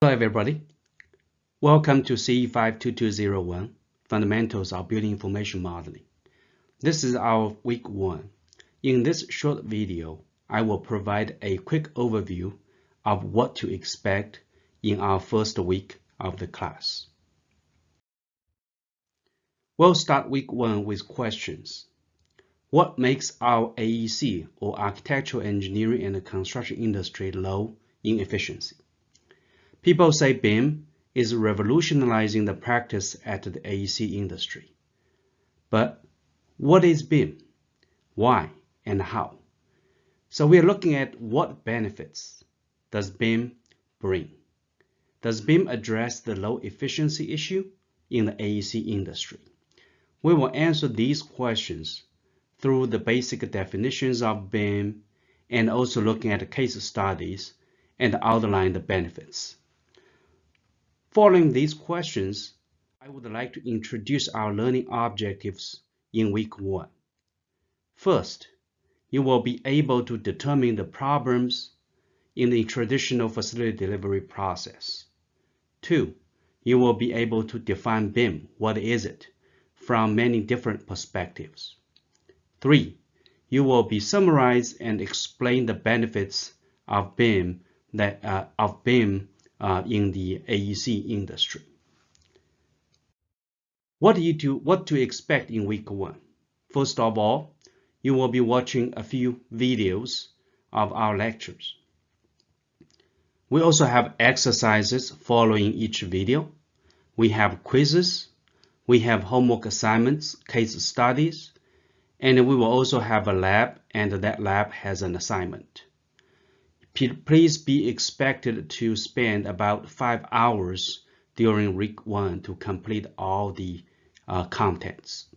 Hello everybody, welcome to CE 52201, Fundamentals of Building Information Modeling. This is our week 1. In this short video, I will provide a quick overview of what to expect in our first week of the class. We'll start week 1 with questions. What makes our AEC or architectural engineering and construction industry low in efficiency? People say BIM is revolutionizing the practice at the AEC industry. But what is BIM? Why and how? So we are looking at what benefits does BIM bring? Does BIM address the low efficiency issue in the AEC industry? We will answer these questions through the basic definitions of BIM and also looking at case studies and outline the benefits. Following these questions, I would like to introduce our learning objectives in week 1. First, you will be able to determine the problems in the traditional facility delivery process. 2, you will be able to define BIM, what is it, from many different perspectives. 3, you will be summarize and explain the benefits of BIM in the AEC industry. What to expect in week 1? First of all, you will be watching a few videos of our lectures. We also have exercises following each video. We have quizzes, we have homework assignments, case studies, and we will also have a lab, and that lab has an assignment. Please be expected to spend about 5 hours during week 1 to complete all the contents.